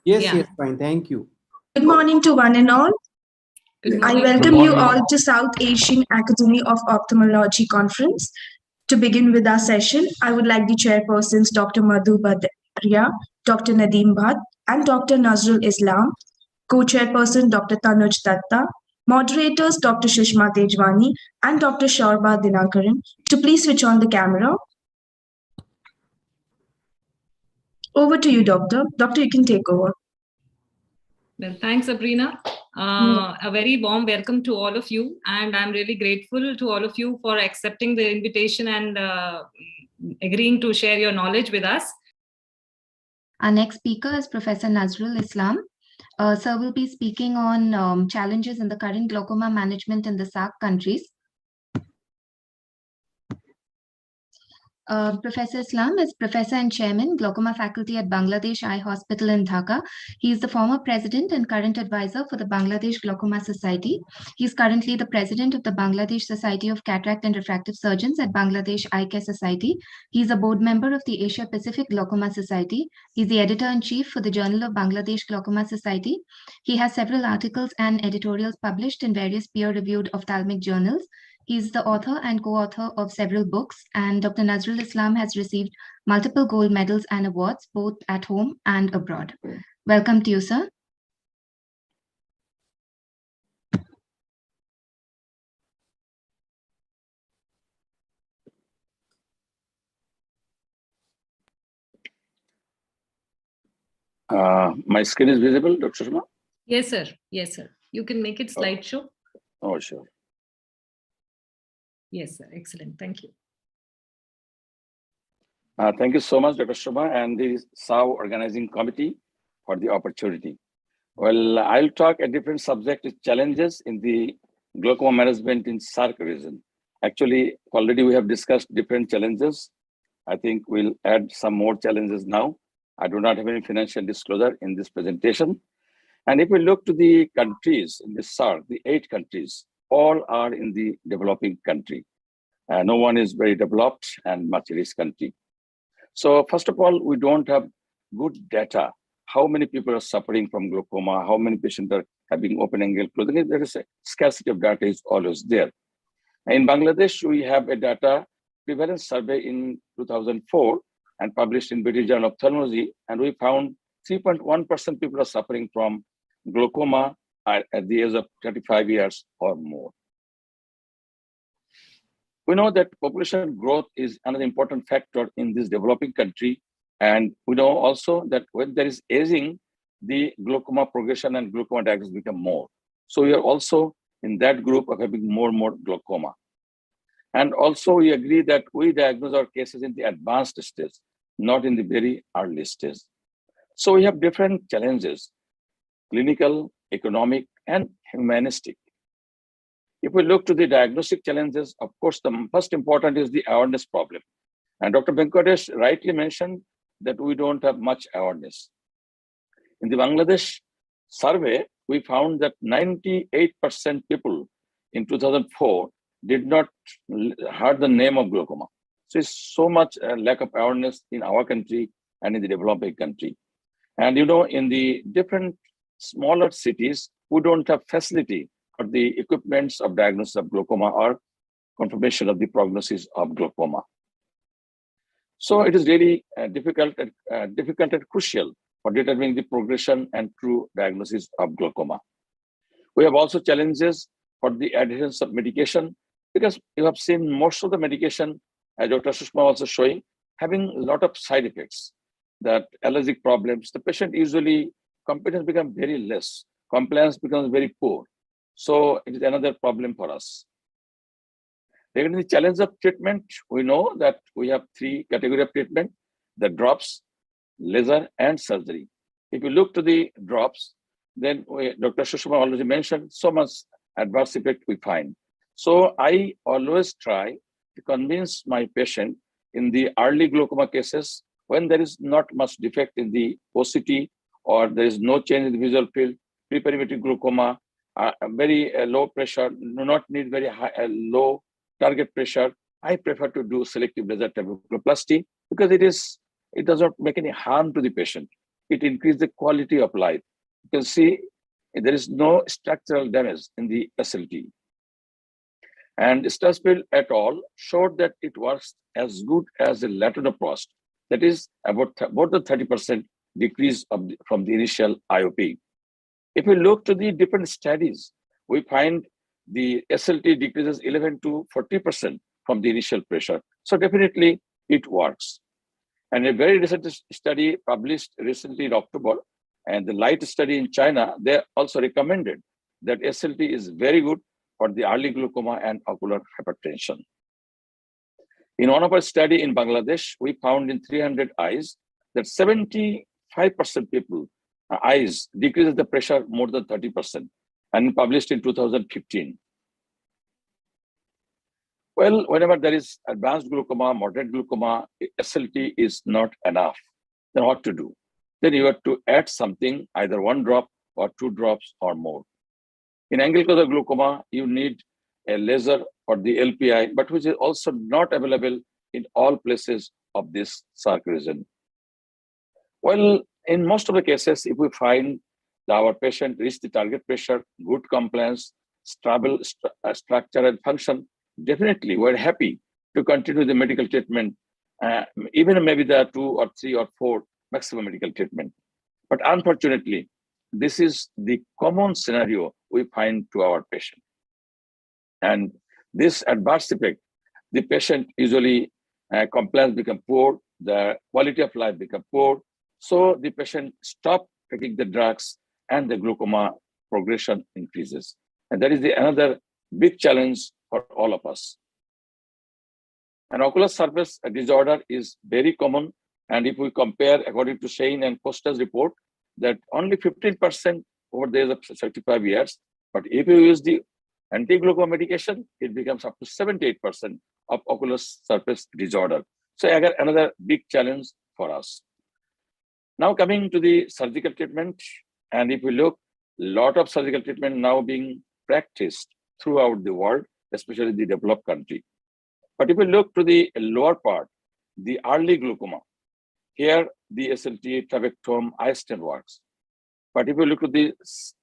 Yes, Yeah. yes, fine. Thank you. Good morning to one and all. Good I morning. welcome you all to South Asian Academy of Ophthalmology Conference. To begin with our session, I would like the chairpersons Dr. Madhu Badaria, Dr. Nadeem Bhatt, and Dr. Nazrul Islam, co-chairperson Dr. Tanuj Datta, moderators Dr. Sushma Tejwani and Dr. Shorba Dinakaran, to please switch on the camera. Over to you, Doctor. Doctor, you can take over. Well, thanks, Sabrina. A very warm welcome to all of you. And I'm really grateful to all of you for accepting the invitation and agreeing to share your knowledge with us. Our next speaker is Professor Nazrul Islam. Sir will be speaking on challenges in the current glaucoma management in the SAARC countries. Professor Islam is Professor and Chairman, Glaucoma Faculty at Bangladesh Eye Hospital in Dhaka. He is the former President and current advisor for the Bangladesh Glaucoma Society. He is currently the President of the Bangladesh Society of Cataract and Refractive Surgeons at Bangladesh Eye Care Society. He is a board member of the Asia Pacific Glaucoma Society. He is the Editor-in-Chief for the Journal of Bangladesh Glaucoma Society. He has several articles and editorials published in various peer-reviewed ophthalmic journals. He is the author and co-author of several books, and Dr. Nazrul Islam has received multiple gold medals and awards, both at home and abroad. Welcome to you, sir. My screen is visible, Dr. Sharma? Yes, sir. Yes, sir. You can make it slideshow. Oh, sure. Yes, sir. Excellent. Thank you. Thank you so much, Dr. Sharma, and the SAO organizing committee for the opportunity. Well, I'll talk a different subject, challenges in the glaucoma management in SAARC region. Actually, already we have discussed different challenges. I think we'll add some more challenges now. I do not have any financial disclosure in this presentation. And if we look to the countries in the SAARC, the 8 countries, all are in the developing country. No one is very developed and much rich country. So first of all, we don't have good data. How many people are suffering from glaucoma? How many patients are having open angle closing? There is a scarcity of data is always there. In Bangladesh, we have a data prevalence survey in 2004 and published in British Journal of Ophthalmology, and we found 3.1% people are suffering from glaucoma at the age of 35 years or more. We know that population growth is another important factor in this developing country. And we know also that when there is aging, the glaucoma progression and glaucoma diagnosis become more. So we are also in that group of having more and more glaucoma. And also we agree that we diagnose our cases in the advanced stage, not in the very early stage. So we have different challenges, clinical, economic, and humanistic. If we look to the diagnostic challenges, of course, the first important is the awareness problem. And Dr. Venkatesh rightly mentioned that we don't have much awareness. In the Bangladesh survey, we found that 98% people in 2004 did not heard the name of glaucoma. So it's so much lack of awareness in our country and in the developing country. And you know, in the different smaller cities, we don't have facility for the equipments of diagnosis of glaucoma or confirmation of the prognosis of glaucoma. So it is really difficult and crucial for determining the progression and true diagnosis of glaucoma. We have also challenges for the adherence of medication, because you have seen most of the medication, as Dr. Sushma also showing, having a lot of side effects, that allergic problems. The patient usually, competence becomes very less, compliance becomes very poor. So it is another problem for us. Regarding the challenge of treatment, we know that we have 3 categories of treatment: the drops, laser, and surgery. If you look to the drops, then Dr. Sushma already mentioned so much adverse effect we find. So I always try to convince my patient in the early glaucoma cases, when there is not much defect in the OCT or there is no change in the visual field, preperimetric glaucoma, very low pressure, do not need very high, low target pressure. I prefer to do selective laser trabeculoplasty because it does not make any harm to the patient. it increases the quality of life. You can see there is no structural damage in the SLT. And Stusfield et al. Showed that it works as good as the latanoprost, that is about the 30% decrease from the initial IOP. If we look to the different studies, we find the SLT decreases 11 to 40% from the initial pressure. So definitely it works. And a very recent study published recently in October, and the LIGHT study in China, they also recommended that SLT is very good for the early glaucoma and ocular hypertension. In one of our study in Bangladesh, we found in 300 eyes that 75% people eyes decreases the pressure more than 30%, and published in 2015. Well, whenever there is advanced glaucoma, moderate glaucoma, SLT is not enough. Then what to do? Then you have to add something, either 1 drop or 2 drops or more. In angle-closure glaucoma, you need a laser for the LPI, but which is also not available in all places of this SARC region. Well, in most of the cases, if we find that our patient reach the target pressure, good compliance, stable structure and function, definitely we're happy to continue the medical treatment, even maybe there are 2 or 3 or 4 maximum medical treatment. But unfortunately, this is the common scenario we find to our patient. And this adverse effect, the patient usually compliance become poor, the quality of life become poor. So the patient stop taking the drugs and the glaucoma progression increases. And that is another big challenge for all of us. An ocular surface disorder is very common. And if we compare, according to Shane and Costa's report, that only 15% over the age of 75 years. But if you use the anti-glaucoma medication, it becomes up to 78% of ocular surface disorder. So again, another big challenge for us. Now coming to the surgical treatment, and if we look, a lot of surgical treatment now being practiced throughout the world, especially the developed country. But if we look to the lower part, the early glaucoma, here the SLT, trabectome, iStent works. But if you look at the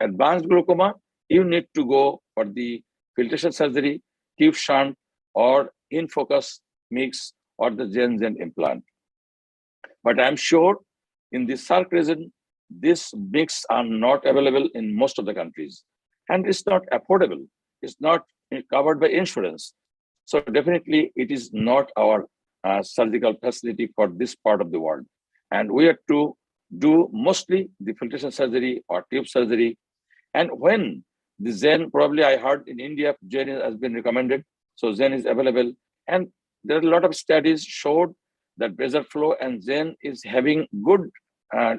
advanced glaucoma, you need to go for the filtration surgery, tube shunt, or in focus mix, or the Gen implant. But I'm sure in the SARC region, this mix are not available in most of the countries, and it's not affordable. It's not covered by insurance. So definitely it is not our surgical facility for this part of the world. And we have to do mostly the filtration surgery or tube surgery. And when the Zen, probably I heard in India, Zen has been recommended. So Zen is available. And there are a lot of studies showed that Bezoar and Zen is having good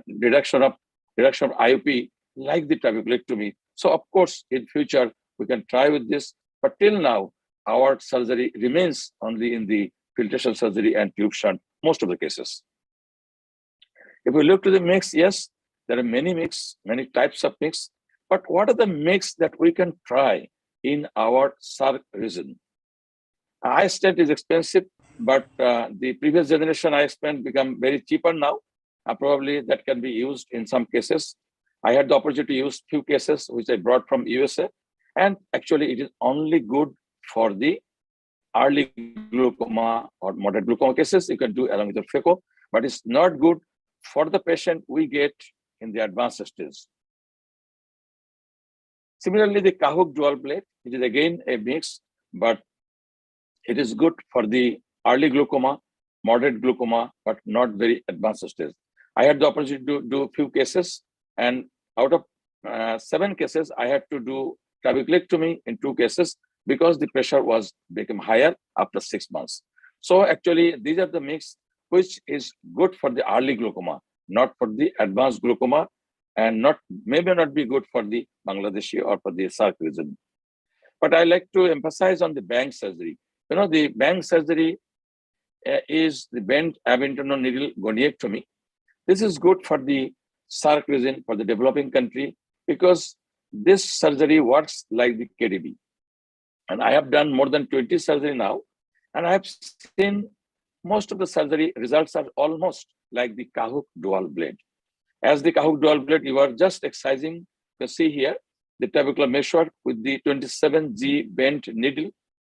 reduction of IOP like the trabeculectomy. So of course, in future, we can try with this. But till now, our surgery remains only in the filtration surgery and tube shunt, most of the cases. If we look to the mix, yes, there are many types of mix. But what are the mix that we can try in our SARC region? iStent is expensive, but the previous generation iStent become very cheaper now. Probably that can be used in some cases. I had the opportunity to use few cases which I brought from USA, and actually it is only good for the early glaucoma or moderate glaucoma cases. You can do along with the phaco, but it's not good for the patient we get in the advanced stage. Similarly, the Cahuck dual blade, which is again a mix, but it is good for the early glaucoma, moderate glaucoma, but not very advanced stage. I had the opportunity to do a few cases, and out of 7 cases, I had to do trabeculectomy in 2 cases because the pressure was become higher after 6 months. So actually, these are the mix which is good for the early glaucoma, not for the advanced glaucoma, and maybe not be good for the Bangladeshi or for the SARC region. But I like to emphasize on the Bank surgery. You know, the Bank surgery is the bent ab interno needle goniectomy. This is good for the SARC region, for the developing country, because this surgery works like the KDB. And I have done more than 20 surgery now, and I have seen most of the surgery results are almost like the Cahuck dual blade. As the Kahoot dual blade, you are just excising. You can see here the trabecular meshwork with the 27G bent needle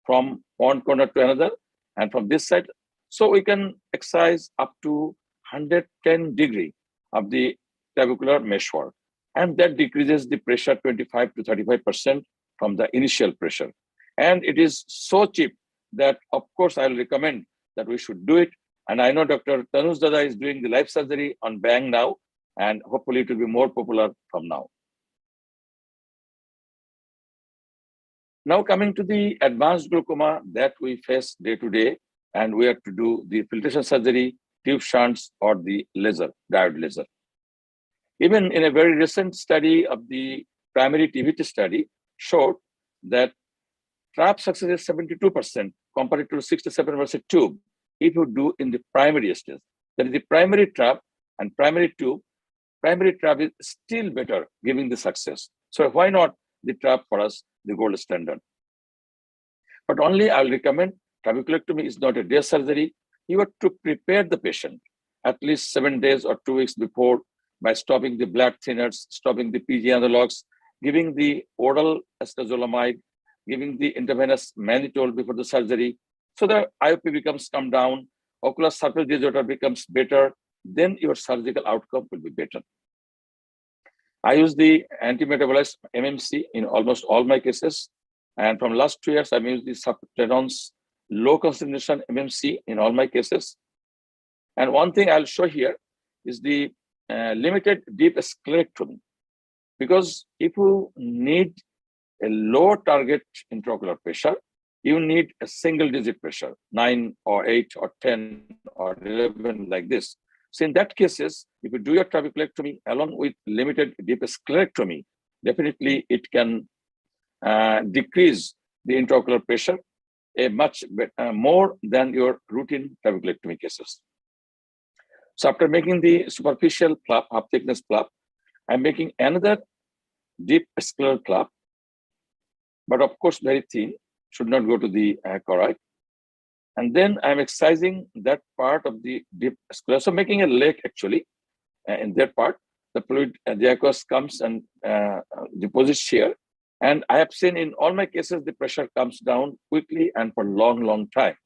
from one corner to another and from this side. So we can excise up to 110 degree of the trabecular meshwork. And that decreases the pressure 25 to 35% from the initial pressure. And it is so cheap that, of course, I'll recommend that we should do it. And I know Dr. Tanuj Dada is doing the live surgery on Bang now, and hopefully it will be more popular from now. Now coming to the advanced glaucoma that we face day to day, and we have to do the filtration surgery, tube shunts, or the laser, diode laser. Even in a very recent study of the primary TVT study showed that trap success is 72% compared to 67% tube if you do in the primary stage. That is the primary trap and primary tube. Primary trap is still better giving the success. So why not the trap for us, the gold standard? But only I'll recommend trabeculectomy is not a day surgery. You have to prepare the patient at least 7 days or 2 weeks before by stopping the blood thinners, stopping the PG analogs, giving the oral acetazolamide, giving the intravenous mannitol before the surgery. So the IOP becomes come down, ocular surface disorder becomes better, then your surgical outcome will be better. I use the anti-metabolized MMC in almost all my cases. And from last 2 years, I've used the subterenon's low concentration MMC in all my cases. And one thing I'll show here is the limited deep sclerectomy. Because if you need a low target intraocular pressure, you need a single digit pressure, 9 or 8 or 10 or 11 like this. So in that cases, if you do your trabeculectomy along with limited deep sclerectomy, definitely it can decrease the intraocular pressure a much more than your routine trabeculectomy cases. So after making the superficial flap, half thickness flap, I'm making another deep scleral flap, but of course very thin, should not go to the choroid. And then I'm excising that part of the deep scleral. So making a lake actually in that part, the fluid, the aqueous comes and deposits here. And I have seen in all my cases, the pressure comes down quickly and for long time.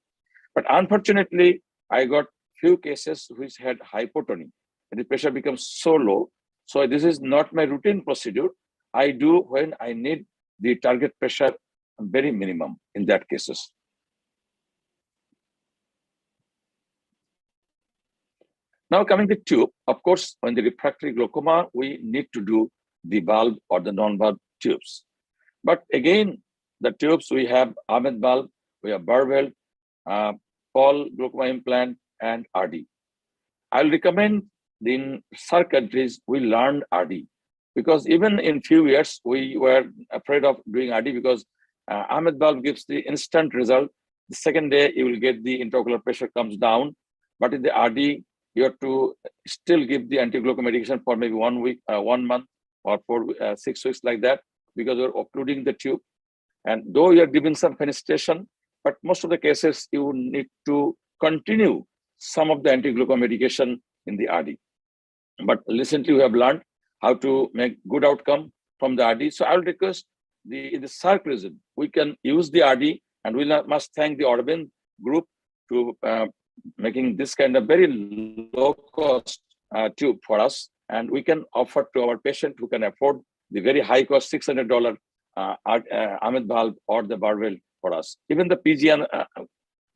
But unfortunately, I got few cases which had hypotony and the pressure becomes so low. So this is not my routine procedure. I do when I need the target pressure very minimum in that cases. Now coming to tube, of course, when the refractory glaucoma, we need to do the bulb or the non-bulb tubes. But again, the tubes, we have Ahmed bulb, we have Barwell, Paul glaucoma implant, and RD. I'll recommend in SAARC countries, we learned RD because even in few years, we were afraid of doing RD because Ahmed bulb gives the instant result. The second day, you will get the intraocular pressure comes down. But in the RD, you have to still give the anti-glaucoma medication for maybe 1 week, 1 month, or 6 weeks like that, because you're occluding the tube. And though you're giving some fenestration, but most of the cases, you need to continue some of the anti-glaucoma medication in the RD. But recently, we have learned how to make good outcome from the RD. So I'll request in the SAARC region, we can use the RD, and we must thank the Orban group to making this kind of very low cost tube for us. And we can offer to our patient who can afford the very high cost $600 Ahmed bulb or the Barwell for us. Even the PGN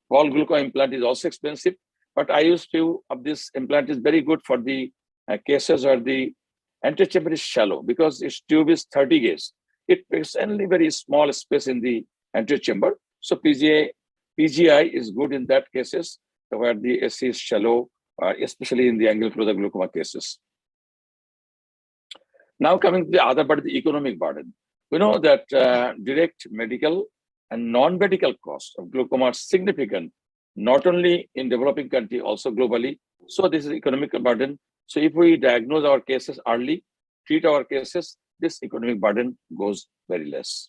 Paul glaucoma implant is also expensive, but I use few of this implant is very good for the cases where the anterior chamber is shallow because its tube is 30 gauge. It makes only very small space in the anterior chamber. So PGI is good in that cases where the AC is shallow, especially in the angle closure glaucoma cases. Now coming to the other part, the economic burden. We know that direct medical and non-medical costs of glaucoma are significant, not only in developing country, also globally. So this is economic burden. So if we diagnose our cases early, treat our cases, this economic burden goes very less.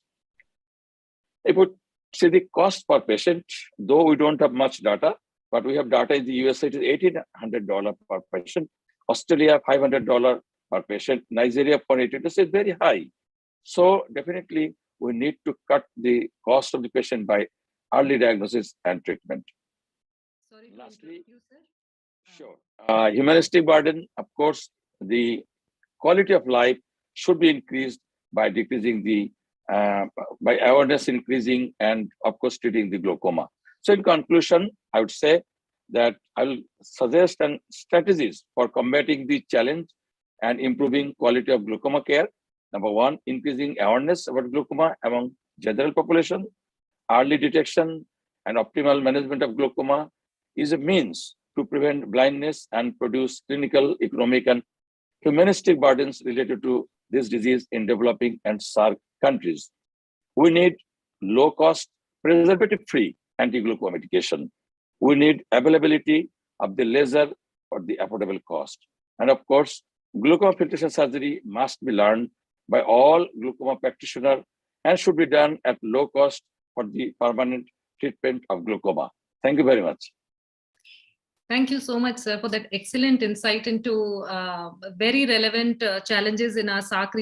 If we see the cost per patient, though we don't have much data, but we have data in the USA, it is $1,800 per patient, Australia, $500 per patient. Nigeria, $480. This is very high. So definitely, we need to cut the cost of the patient by early diagnosis and treatment. Sorry to Lastly, interrupt you, sir. Sure. Humanistic burden, of course, the quality of life should be increased by decreasing the, by awareness increasing and of course treating the glaucoma. So in conclusion, I would say that I will suggest strategies for combating the challenge and improving quality of glaucoma care. Number one, increasing awareness about glaucoma among general population. Early detection and optimal management of glaucoma is a means to prevent blindness and produce clinical, economic, and humanistic burdens related to this disease in developing and SAARC countries. We need low-cost, preservative-free anti-glaucoma medication. We need availability of the laser for the affordable cost. And of course, glaucoma filtration surgery must be learned by all glaucoma practitioners and should be done at low cost for the permanent treatment of glaucoma. Thank you very much. Thank you so much, sir, for that excellent insight into very relevant challenges in our SAARC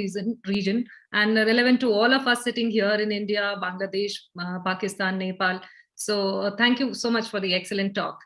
region and relevant to all of us sitting here in India, Bangladesh, Pakistan, Nepal. So thank you so much for the excellent talk.